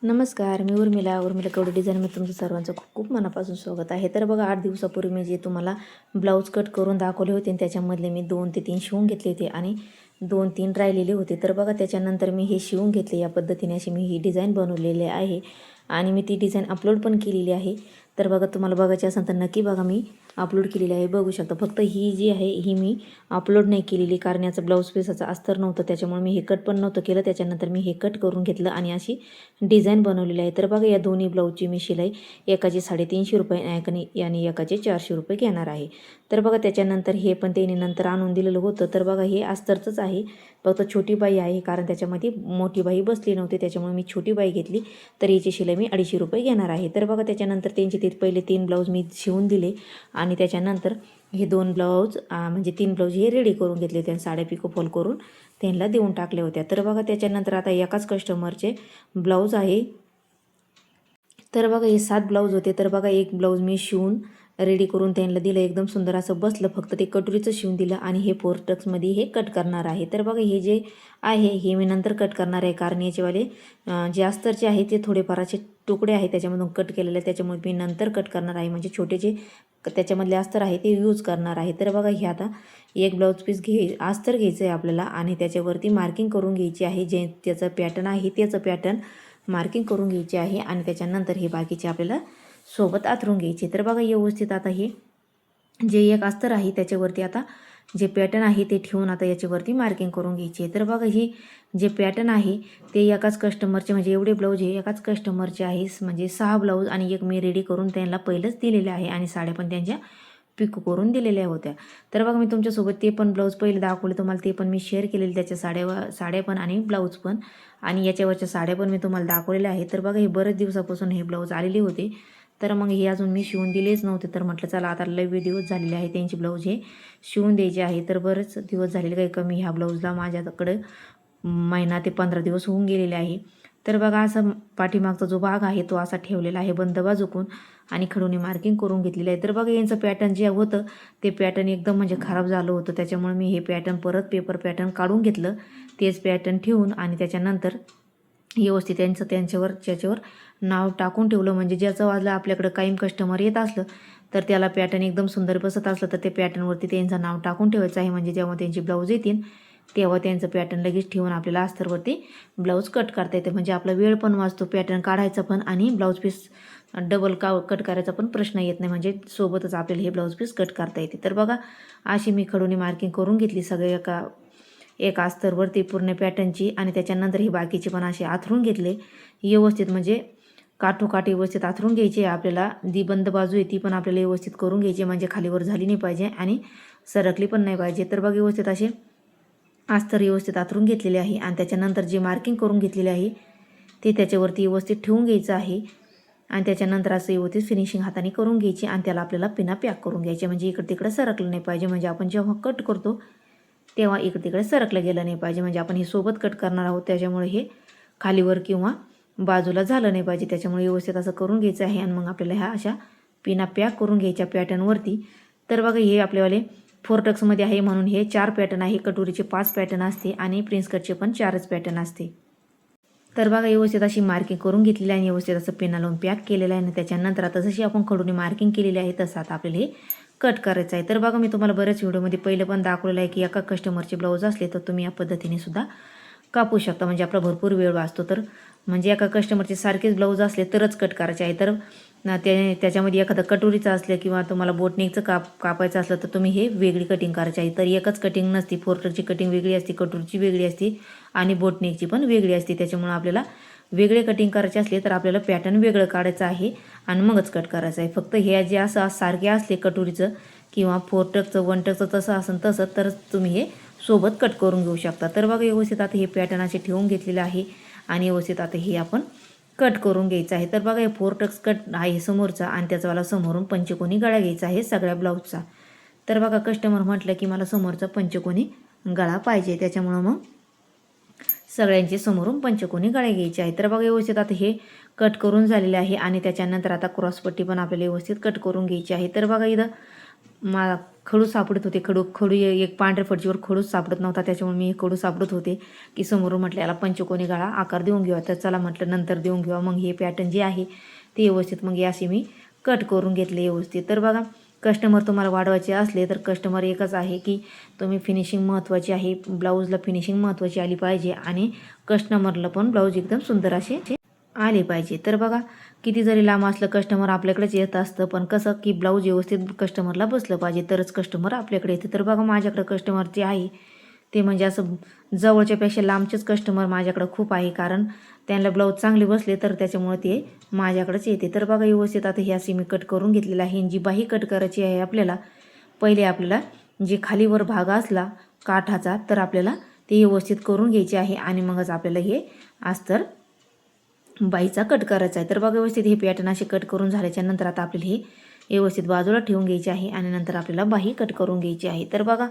नमस्कार, मी उर्मिला कवडे डिझाईनमध्ये तुमचं सर्वांचं खूप खूप मनापासून स्वागत आहे. तर बघा 8 दिवसापूर्वी मी जे तुम्हाला ब्लाऊज कट करून दाखवले होते आणि त्याच्यामधले मी 2 ते 3 शिवून घेतले होते आणि 2-3 राहिलेले होते. तर बघा त्याच्यानंतर मी हे शिवून घेतले. या पद्धतीने अशी मी ही डिझाईन बनवलेली आहे आणि मी ती डिझाईन अपलोड पण केलेली आहे. तर बघा तुम्हाला बघायची असेल तर नक्की बघा, मी अपलोड केलेली आहे, बघू शकता. फक्त ही जी आहे ही मी अपलोड नाही केलेली कारण याचं ब्लाऊज पीसाचं अस्तर नव्हतं, त्याच्यामुळे मी हे कट पण नव्हतं केलं. त्याच्यानंतर मी हे कट करून घेतलं आणि अशी डिझाईन बनवलेली आहे. तर बघा या दोन्ही ब्लाऊजची मी शिलाई एकाची 350 रुपये आणि एकाचे 400 रुपये घेणार आहे. तर बघा त्याच्यानंतर हे पण त्यांनी नंतर आणून दिलेलं होतं. तर बघा हे अस्तरचंच आहे, फक्त छोटी बाई आहे कारण त्याच्यामध्ये मोठी बाई बसली नव्हती, त्याच्यामुळे मी छोटी बाई घेतली. तर याची शिलाई मी 250 रुपये घेणार आहे. तर बघा त्याच्यानंतर त्यांचे ते पहिले 3 ब्लाऊज मी शिवून दिले आणि त्याच्यानंतर हे 2 ब्लाऊज म्हणजे 3 ब्लाऊज हे रेडी करून घेतले. त्यांनी साड्या पिको फॉल करून त्यांना देऊन टाकल्या होत्या. तर बघा त्याच्यानंतर आता एकाच कस्टमरचे ब्लाऊज आहे. तर बघा हे 7 ब्लाऊज होते. तर बघा एक ब्लाऊज मी शिवून रेडी करून त्यांना दिलं, एकदम सुंदर असं बसलं. फक्त ते कटोरीचं शिवून दिलं आणि हे 4 टक्समध्ये हे कट करणार आहे. तर बघा हे जे आहे हे मी नंतर कट करणार आहे कारण याचेवाले जे अस्तरचे आहे ते थोडेफार असे तुकडे आहेत त्याच्यामधून कट केलेले, त्याच्यामुळे मी नंतर कट करणार आहे. म्हणजे छोटे जे त्याच्यामधले अस्तर आहे ते यूज करणार आहे. तर बघा हे आता एक ब्लाऊज पीस अस्तर घ्यायचं आहे आपल्याला आणि त्याच्यावरती मार्किंग करून घ्यायची आहे. जे त्याचं पॅटर्न आहे त्याचं पॅटर्न मार्किंग करून घ्यायचे आहे आणि त्याच्यानंतर हे बाकीचे आपल्याला सोबत आथरून घ्यायचे. तर बघा व्यवस्थित आता हे जे एक अस्तर आहे त्याच्यावरती आता जे पॅटर्न आहे ते ठेवून आता याच्यावरती मार्किंग करून घ्यायची आहे. तर बघा ही जे पॅटर्न आहे ते एकाच कस्टमरचे, म्हणजे एवढे ब्लाऊज हे एकाच कस्टमरचे आहे. म्हणजे 6 ब्लाऊज आणि एक मी रेडी करून त्यांना पहिलंच दिलेले आहे आणि साड्या पण त्यांच्या पिको करून दिलेल्या होत्या. तर बघा मी तुमच्यासोबत ते पण ब्लाऊज पहिले दाखवले तुम्हाला, ते पण मी शेअर केलेले त्याच्या साड्या पण आणि ब्लाऊज पण आणि याच्यावरच्या साड्या पण मी तुम्हाला दाखवलेल्या आहे. तर बघा हे बरेच दिवसापासून हे ब्लाऊज आलेले होते, तर मग हे अजून मी शिवून दिलेच नव्हते. तर म्हटलं चला आता लय दिवस झालेले आहे त्यांची ब्लाऊज हे शिवून द्यायचे आहे. तर बरेच दिवस झालेले, काही कमी ह्या ब्लाऊजला माझ्याकडे महिना ते 15 दिवस होऊन गेलेले आहे. तर बघा असं पाठीमागचा जो भाग आहे तो असा ठेवलेला आहे बंद बाजूकून आणि खडूने मार्किंग करून घेतलेलं आहे. तर बघा यांचं पॅटर्न जे होतं ते पॅटर्न एकदम म्हणजे खराब झालं होतं, त्याच्यामुळे मी हे पॅटर्न परत पेपर पॅटर्न काढून घेतलं, तेच पॅटर्न ठेवून आणि त्याच्यानंतर व्यवस्थित त्याच्यावर नाव टाकून ठेवलं. म्हणजे ज्याचं वाजलं आपल्याकडं कायम कस्टमर येत असलं तर त्याला पॅटर्न एकदम सुंदर बसत असलं तर ते पॅटर्नवरती त्यांचं नाव टाकून ठेवायचं आहे. म्हणजे जेव्हा त्यांची ब्लाऊज येतील तेव्हा त्यांचं पॅटर्न लगेच ठेवून आपल्याला अस्तरवरती ब्लाऊज कट करता येते. म्हणजे आपला वेळ पण वाचतो, पॅटर्न काढायचा पण आणि ब्लाऊज पीस डबल कट करायचा पण प्रश्न येत नाही. म्हणजे सोबतच आपल्याला हे ब्लाऊज पीस कट करता येते. तर बघा अशी मी खडूने मार्किंग करून घेतली सगळे एका अस्तरवरती पूर्ण पॅटर्नची आणि त्याच्यानंतर हे बाकीचे पण असे आथरून घेतले व्यवस्थित. म्हणजे काठोकाठ व्यवस्थित आथरून घ्यायचे. आपल्याला जी बंद बाजू आहे ती पण आपल्याला व्यवस्थित करून घ्यायची, म्हणजे खालीवर झाली नाही पाहिजे आणि सरकली पण नाही पाहिजे. तर बघा व्यवस्थित असे अस्तर व्यवस्थित आथरून घेतलेले आहे आणि त्याच्यानंतर जे मार्किंग करून घेतलेले आहे ते त्याच्यावरती व्यवस्थित ठेवून घ्यायचं आहे आणि त्याच्यानंतर असं व्यवस्थित फिनिशिंग हाताने करून घ्यायची आणि त्याला आपल्याला पिना पॅक करून घ्यायचे. म्हणजे इकडे तिकडे सरकलं नाही पाहिजे, म्हणजे आपण जेव्हा कट करतो तेव्हा इकडे तिकडे सरकलं गेलं नाही पाहिजे. म्हणजे आपण हे सोबत कट करणार आहोत त्याच्यामुळे हे खालीवर किंवा बाजूला झालं नाही पाहिजे, त्याच्यामुळे व्यवस्थित असं करून घ्यायचं आहे. आणि मग आपल्याला ह्या अशा पिना पॅक करून घ्यायच्या पॅटर्नवरती. तर बघा हे आपल्यावाले 4 टक्समध्ये आहे म्हणून हे 4 पॅटर्न आहे. कटोरीचे 5 पॅटर्न असते आणि प्रिन्स कटचे पण 4च पॅटर्न असते. तर बघा व्यवस्थित अशी मार्किंग करून घेतलेली आहे आणि व्यवस्थित असं पेना लावून पॅक केलेलं आहे आणि त्याच्यानंतर आता जशी आपण खडूने मार्किंग केलेली आहे तसं आता आपल्याला हे कट करायचं आहे. तर बघा मी तुम्हाला बऱ्याच व्हिडिओमध्ये पहिलं पण दाखवलेलं आहे की एका कस्टमरचे ब्लाऊज असले तर तुम्ही या पद्धतीने सुद्धा कापू शकता, म्हणजे आपला भरपूर वेळ वाचतो. तर म्हणजे एका कस्टमरचे सारखेच ब्लाऊज असले तरच कट करायचे आहे. तर त्याच्यामध्ये एखादं कटोरीचं असलं किंवा तुम्हाला बोटनेकचं कापायचं असलं तर तुम्ही हे वेगळी कटिंग करायची आहे. तर एकच कटिंग नसती, 4 टक्सची कटिंग वेगळी असते, कटोरीची वेगळी असते आणि बोटनेकची पण वेगळी असते. त्याच्यामुळे आपल्याला वेगळे कटिंग करायचे असले तर आपल्याला पॅटर्न वेगळं काढायचं आहे आणि मगच कट करायचं आहे. फक्त हे जे असं सारखे असले कटोरीचं किंवा 4 टक्सचं 1 टक्सचं तसं असेल तसं तर तुम्ही हे सोबत कट करून घेऊ शकता. तर बघा व्यवस्थित आता हे पॅटर्न असे ठेवून घेतलेलं आहे आणि व्यवस्थित आता हे आपण कट करून घ्यायचं आहे. तर बघा हे 4 टक्स कट आहे समोरचा आणि त्याचावाला समोरून पंचकोनी गळा घ्यायचा आहे सगळ्या ब्लाऊजचा. तर बघा कस्टमर म्हटलं की मला समोरचा पंचकोनी गळा पाहिजे, त्याच्यामुळं मग सगळ्यांचे समोरून पंचकोनी गळे घ्यायचे आहे. तर बघा व्यवस्थित आता हे कट करून झालेले आहे आणि त्याच्यानंतर आता क्रॉसपट्टी पण आपल्याला व्यवस्थित कट करून घ्यायची आहे. तर बघा इथं खडू सापडत होते. खडू एक पांढऱ्या फडशीवर खडूच सापडत नव्हता, त्याच्यामुळे मी हे खडू सापडत होते की समोरून म्हटलं याला पंचकोनी गळा आकार देऊन घेऊया. तर चला म्हटलं नंतर देऊन घेऊया. मग हे पॅटर्न जे आहे ते व्यवस्थित मग असे मी कट करून घेतले व्यवस्थित. तर बघा कस्टमर तुम्हाला वाढवायचे असले तर कस्टमर एकच आहे की तुम्ही फिनिशिंग महत्त्वाची आहे, ब्लाऊजला फिनिशिंग महत्त्वाची आली पाहिजे आणि कस्टमरला पण ब्लाऊज एकदम सुंदर असे आले पाहिजे. तर बघा किती जरी लांब असलं कस्टमर आपल्याकडेच येत असतं, पण कसं की ब्लाऊज व्यवस्थित कस्टमरला बसलं पाहिजे तरच कस्टमर आपल्याकडे येते. तर बघा माझ्याकडे कस्टमर जे आहे ते म्हणजे असं जवळच्यापेक्षा लांबचेच कस्टमर माझ्याकडं खूप आहे, कारण त्यांना ब्लाऊज चांगले बसले तर त्याच्यामुळे ते माझ्याकडेच येते. तर बघा व्यवस्थित आता हे असे मी कट करून घेतलेलं आहे. जी बाही कट करायची आहे आपल्याला, पहिले आपल्याला जे खालीवर भाग असला काठाचा तर आपल्याला ते व्यवस्थित करून घ्यायचे आहे आणि मगच आपल्याला हे अस्तर बाईचा कट करायचा आहे. तर बघा व्यवस्थित हे पॅटर्न असे कट करून झाल्याच्या नंतर आता आपल्याला हे व्यवस्थित बाजूला ठेवून घ्यायचे आहे आणि नंतर आपल्याला बाही कट करून घ्यायची आहे. तर बघा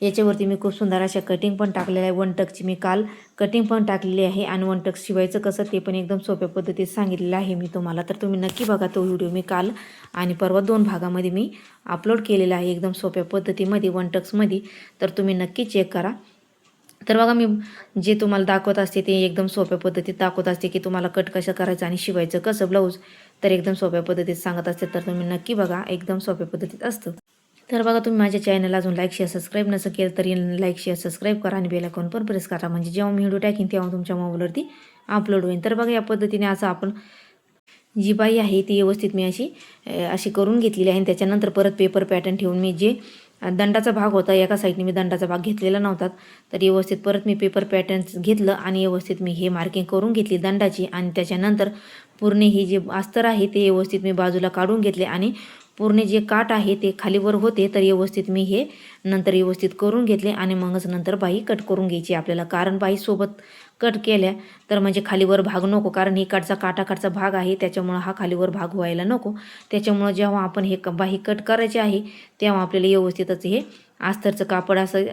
याच्यावरती मी खूप सुंदर अशा कटिंग पण टाकलेल्या आहे. 1 टक्सची मी काल कटिंग पण टाकलेली आहे आणि 1 टक्स शिवायचं कसं ते पण एकदम सोप्या पद्धतीत सांगितलेलं आहे मी तुम्हाला. तर तुम्ही नक्की बघा तो व्हिडिओ. मी काल आणि परवा 2 भागामध्ये मी अपलोड केलेला आहे एकदम सोप्या पद्धतीमध्ये 1 टक्समध्ये. तर तुम्ही नक्की चेक करा. तर बघा मी जे तुम्हाला दाखवत असते ते एकदम सोप्या पद्धतीत दाखवत असते की तुम्हाला कट कसं करायचं आणि शिवायचं कसं ब्लाऊज, तर एकदम सोप्या पद्धतीत सांगत असते. तर तुम्ही नक्की बघा, एकदम सोप्या पद्धतीत असतं. तर बघा तुम्ही माझ्या चॅनलला अजून लाईक शेअर सबस्क्राईब नसं केलं तरी लाईक शेअर सबस्क्राईब करा आणि बेल आयकॉन पण प्रेस करा, म्हणजे जेव्हा मी व्हिडिओ टाकीन तेव्हा तुमच्या मोबाईलवरती अपलोड होईल. तर बघा या पद्धतीने असं आपण जी बाई आहे ती व्यवस्थित मी अशी करून घेतलेली आहे. त्याच्यानंतर परत पेपर पॅटर्न ठेवून मी जे दंडाचा भाग होता एका साईडने मी दंडाचा भाग घेतलेला नव्हता, तर व्यवस्थित परत मी पेपर पॅटर्न घेतलं आणि व्यवस्थित मी हे मार्किंग करून घेतली दंडाची आणि त्याच्यानंतर पूर्ण ही जे अस्तर आहे ते व्यवस्थित मी बाजूला काढून घेतले आणि पूर्ण जे काठ आहे ते खालीवर होते तर व्यवस्थित मी हे नंतर व्यवस्थित करून घेतले आणि मगच नंतर बाही कट करून घ्यायची आपल्याला, कारण बाही सोबत कट केल्या तर म्हणजे खालीवर भाग नको, कारण इकडचा काठाकडचा भाग आहे त्याच्यामुळं हा खालीवर भाग व्हायला नको. त्याच्यामुळं जेव्हा आपण हे बाही कट करायची आहे तेव्हा आपल्याला व्यवस्थितच हे अस्तरचं कापड असं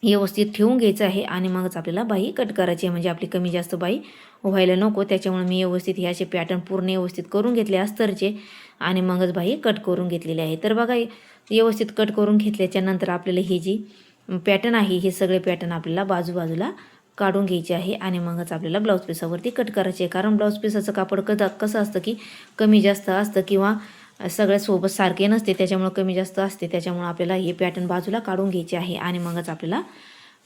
व्यवस्थित ठेवून घ्यायचं आहे आणि मगच आपल्याला बाही कट करायची आहे, म्हणजे आपली कमी जास्त बाही व्हायला नको. त्याच्यामुळे मी व्यवस्थित हे असे पॅटर्न पूर्ण व्यवस्थित करून घेतले अस्तरचे आणि मगच बाही कट करून घेतलेली आहे. तर बघा व्यवस्थित कट करून घेतल्याच्या नंतर आपल्याला हे जी पॅटर्न आहे हे सगळे पॅटर्न आपल्याला बाजूला काढून घ्यायचे आहे आणि मगच आपल्याला ब्लाऊज पीसावरती कट करायचे आहे. कारण ब्लाऊज पीसाचं कापड कसं असतं की कमी जास्त असतं किंवा सगळ्या सोबत सारखे नसते, त्याच्यामुळे कमी जास्त असते. त्याच्यामुळे आपल्याला हे पॅटर्न बाजूला काढून घ्यायचे आहे आणि मगच आपल्याला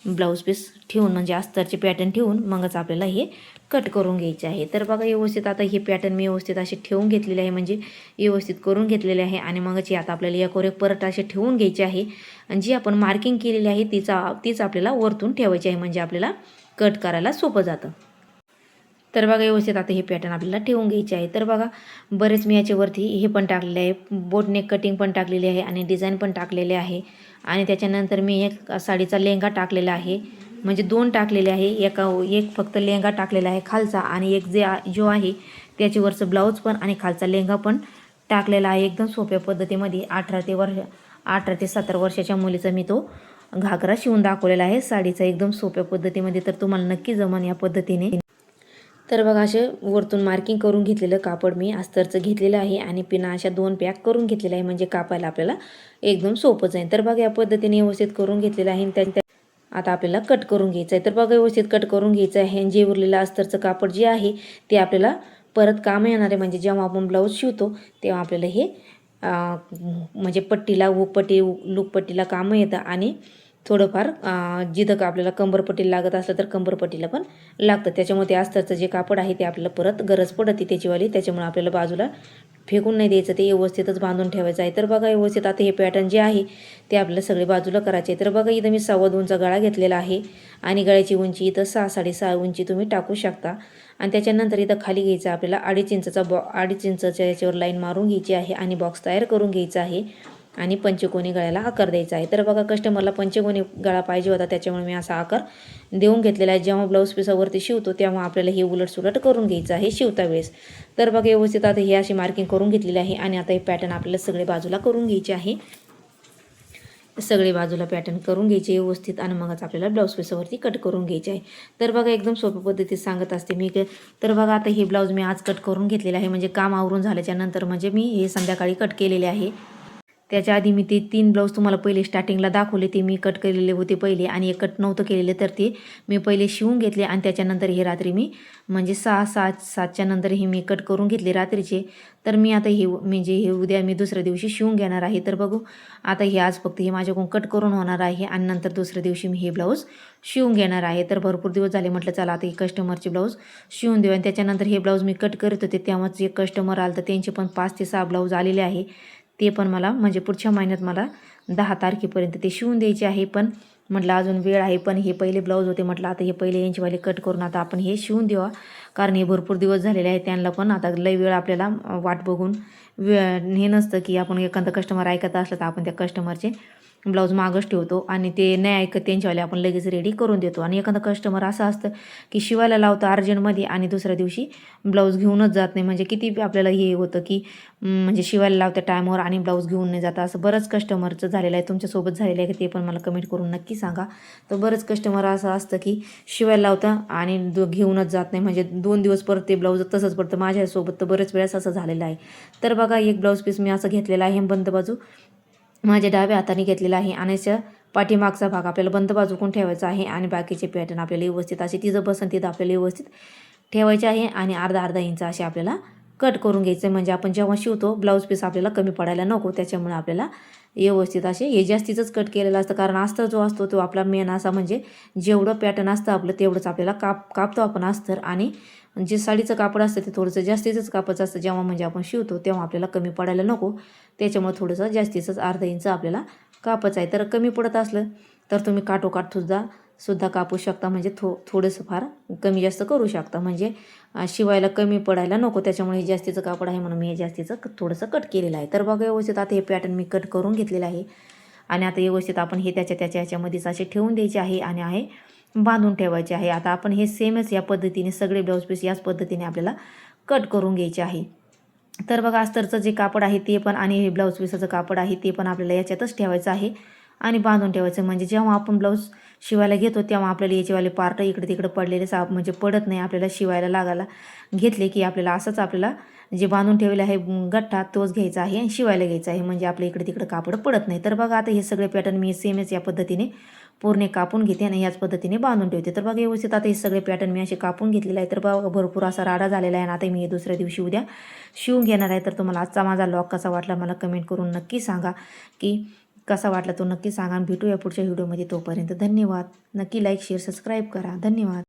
ब्लाऊज पीस ठेवून म्हणजे अस्तरचे पॅटर्न ठेवून मगच आपल्याला हे कट करून घ्यायचे आहे. तर बघा व्यवस्थित आता हे पॅटर्न मी व्यवस्थित असे ठेवून घेतलेले आहे, म्हणजे व्यवस्थित करून घेतलेले आहे आणि मगच हे आता आपल्याला यावर एक परत असे ठेवून घ्यायचे आहे आणि जी आपण मार्किंग केलेली आहे तीच आपल्याला वरतून ठेवायची आहे, म्हणजे आपल्याला कट करायला सोपं जातं. तर बघा व्यवस्थित आता हे पॅटर्न आपल्याला ठेवून घ्यायचे आहे. तर बघा बरेच मी याच्यावरती हे पण टाकलेले आहे, बोटनेक कटिंग पण टाकलेली आहे आणि डिझाईन पण टाकलेले आहे आणि त्याच्यानंतर मी एक साडीचा लेंगा टाकलेला आहे, म्हणजे 2 टाकलेले आहे. एक फक्त लेंगा टाकलेला आहे खालचा आणि एक जो आहे त्याच्यावरचं ब्लाऊज पण आणि खालचा लेंगा पण टाकलेला आहे. एकदम सोप्या पद्धतीमध्ये 18 ते 17 वर्षाच्या मुलीचा मी तो घागरा शिवून दाखवलेला आहे साडीचा एकदम सोप्या पद्धतीमध्ये. तर तुम्हाला नक्की जमन या पद्धतीने. तर बघा असे वरतून मार्किंग करून घेतलेलं कापड मी अस्तरचं घेतलेलं आहे आणि पिना अशा 2 पॅक करून घेतलेलं आहे, म्हणजे कापायला आपल्याला एकदम सोपं जाईल. तर बघा या पद्धतीने व्यवस्थित करून घेतलेलं आहे आणि आता आपल्याला कट करून घ्यायचं आहे. तर बघा व्यवस्थित कट करून घ्यायचं आहे. जे उरलेलं अस्तरचं कापड जे आहे ते आपल्याला परत काम येणार आहे, म्हणजे जेव्हा आपण ब्लाऊज शिवतो तेव्हा आपल्याला हे म्हणजे पट्टीला लूकपट्टीला कामं येतं आणि थोडंफार जिथं का आपल्याला कंबरपट्टीला लागत असलं तर कंबरपट्टीला पण लागतं. त्याच्यामुळे ते अस्तरचं जे कापड आहे ते आपल्याला परत गरज पडते त्याचीवाली, त्याच्यामुळे आपल्याला बाजूला फेकून नाही द्यायचं, ते व्यवस्थितच बांधून ठेवायचं आहे. तर बघा व्यवस्थित आता हे पॅटर्न जे आहे ते आपल्याला सगळे बाजूला करायचे. तर बघा इथं मी 2.25 गळा घेतलेला आहे आणि गळ्याची उंची इथं 6 साडेसहा उंची तुम्ही टाकू शकता आणि त्याच्यानंतर इथं खाली घ्यायचं आपल्याला 2.5 इंचाच्या याच्यावर लाईन मारून घ्यायची आहे आणि बॉक्स तयार करून घ्यायचा आहे आणि पंचकोनी गळ्याला आकार द्यायचा आहे. तर बघा कस्टमरला पंचकोनी गळा पाहिजे होता त्याच्यामुळे मी असा आकार देऊन घेतलेला आहे. जेव्हा ब्लाऊज पिसावरती शिवतो तेव्हा आपल्याला हे उलटसुलट करून घ्यायचं आहे शिवता वेळेस. तर बघा व्यवस्थित आता हे अशी मार्किंग करून घेतलेली आहे आणि आता हे पॅटर्न आपल्याला सगळे बाजूला करून घ्यायचे आहे. सगळे बाजूला पॅटर्न करून घ्यायचे व्यवस्थित आणि मगच आपल्याला ब्लाऊज पिसावरती कट करून घ्यायचे आहे. तर बघा एकदम सोप्या पद्धतीत सांगत असते मी. तर बघा आता हे ब्लाऊज मी आज कट करून घेतलेलं आहे, म्हणजे काम आवरून झाल्याच्या नंतर, म्हणजे मी हे संध्याकाळी कट केलेले आहे. त्याच्या आधी मी ते 3 ब्लाऊज तुम्हाला पहिले स्टार्टिंगला दाखवले, ते मी कट केलेले होते पहिले आणि एक कट नव्हतं केलेले, तर ते मी पहिले शिवून घेतले आणि त्याच्यानंतर हे रात्री मी म्हणजे 6-7च्या नंतर हे मी कट करून घेतले रात्रीचे. तर मी आता हे म्हणजे हे उद्या मी दुसऱ्या दिवशी शिवून घेणार आहे. तर बघू आता हे आज फक्त हे माझ्याकडून कट करून होणार आहे आणि नंतर दुसऱ्या दिवशी मी हे ब्लाऊज शिवून घेणार आहे. तर भरपूर दिवस झाले, म्हटलं चला आता हे कस्टमरचे ब्लाऊज शिवून देऊ. आणि त्याच्यानंतर हे ब्लाऊज मी कट करत होते तेव्हाच एक कस्टमर आलं, तर त्यांचे पण 5 ते 6 ब्लाऊज आलेले आहे. ते पण मला म्हणजे पुढच्या महिन्यात मला 10 तारखेपर्यंत ते शिवून द्यायचे आहे. पण म्हटलं अजून वेळ आहे, पण हे पहिले ब्लाऊज होते, म्हटलं आता हे पहिले यांचीवाले कट करून आता आपण हे शिवून देवा, कारण हे भरपूर दिवस झालेले आहे. त्यांना पण आता लई वेळ आपल्याला वाट बघून हे नसतं की आपण एखादा कस्टमर ऐकत असलं तर आपण त्या कस्टमरचे ब्लाऊज मागच ठेवतो आणि ते नाही ऐकत त्यांच्यावाले आपण लगेच रेडी करून देतो. आणि एखादा कस्टमर असं असतं की शिवायला लावतं अर्जंटमध्ये आणि दुसऱ्या दिवशी ब्लाऊज घेऊनच जात नाही. म्हणजे किती आपल्याला हे होतं की म्हणजे शिवायला लावतं टायमावर आणि ब्लाऊज घेऊन नाही जातं. असं बरंच कस्टमरचं झालेलं आहे, तुमच्यासोबत झालेलं आहे की ते पण मला कमेंट करून नक्की सांगा. तर बरंच कस्टमर असं असतं की शिवायला लावतं आणि घेऊनच जात नाही, म्हणजे 2 दिवस परत ते ब्लाऊज तसंच पडतं. माझ्यासोबत तर बरेच वेळेस असं झालेलं आहे. तर बघा एक ब्लाऊज पीस मी असं घेतलेला आहे, बंद बाजू माझ्या डाव्या हाताने घेतलेला आहे आणि पाठीमागचा भाग आपल्याला बंद बाजूकडून ठेवायचा आहे आणि बाकीचे पॅटर्न आपल्याला व्यवस्थित असे तिथं बसन तिथं आपल्याला व्यवस्थित ठेवायचे आहे आणि अर्धा इंच असे आपल्याला कट करून घ्यायचे. म्हणजे आपण जेव्हा शिवतो ब्लाऊज पीस आपल्याला कमी पडायला नको, त्याच्यामुळे आपल्याला व्यवस्थित असे हे जास्तीचंच कट केलेलं असतं. कारण अस्तर जो असतो तो आपला मेन असा म्हणजे जेवढं पॅटर्न असतं आपलं तेवढंच आपल्याला कापतो आपण अस्तर, आणि जे साडीचं कापड असतं ते थोडंसं जास्तीचंच कापायचं असतं. जेव्हा म्हणजे आपण शिवतो तेव्हा आपल्याला कमी पडायला नको, त्याच्यामुळे थोडंसं जास्तीचंच अर्धा इंच आपल्याला कापायचं आहे. तर कमी पडत असलं तर तुम्ही काठोकाठ सुद्धा कापू शकता, म्हणजे थोडंसं फार कमी जास्त करू शकता, म्हणजे शिवायला कमी पडायला नको. त्याच्यामुळे हे जास्तीचं कापड आहे म्हणून मी हे जास्तीचं थोडंसं कट केलेलं आहे. तर बघा व्यवस्थित आता हे पॅटर्न मी कट करून घेतलेलं आहे आणि आता व्यवस्थित आपण हे त्याच्या ह्याच्यामध्येच असे ठेवून द्यायचे आहे आणि बांधून ठेवायचे आहे. आता आपण हे सेमच या पद्धतीने सगळे ब्लाऊज पीस याच पद्धतीने आपल्याला कट करून घ्यायचे आहे. तर बघा अस्तरचं जे कापड आहे ते पण आणि हे ब्लाऊज पीसाचं कापड आहे ते पण आपल्याला याच्यातच ठेवायचं आहे आणि बांधून ठेवायचं. म्हणजे जेव्हा आपण ब्लाऊज शिवायला घेतो तेव्हा आपल्याला याचेवाले पार्ट इकडे तिकडे पडलेले म्हणजे पडत नाही. आपल्याला शिवायला लागायला घेतले की आपल्याला असंच आपल्याला जे बांधून ठेवले आहे गठ्ठा तोच घ्यायचा आहे आणि शिवायला घ्यायचा आहे, म्हणजे आपल्या इकडे तिकडे कापड पडत नाही. तर बघा आता हे सगळे पॅटर्न मी सेमच या पद्धतीने पूर्ण कापून घेते आणि याच पद्धतीने बांधून ठेवते. तर बघा व्यवस्थित आता हे सगळे पॅटर्न मी असे कापून घेतलेले आहे. तर बघा भरपूर असा राडा झालेला आहे आणि आता मी हे दुसऱ्या दिवशी उद्या शिवून घेणार आहे. तर तुम्हाला आजचा माझा लॉग कसा वाटला मला कमेंट करून नक्की सांगा, की कसा वाटला तो नक्की सांगा. भेटूया पुढच्या व्हिडिओमध्ये, तोपर्यंत धन्यवाद. नक्की लाईक शेअर सबस्क्राईब करा. धन्यवाद.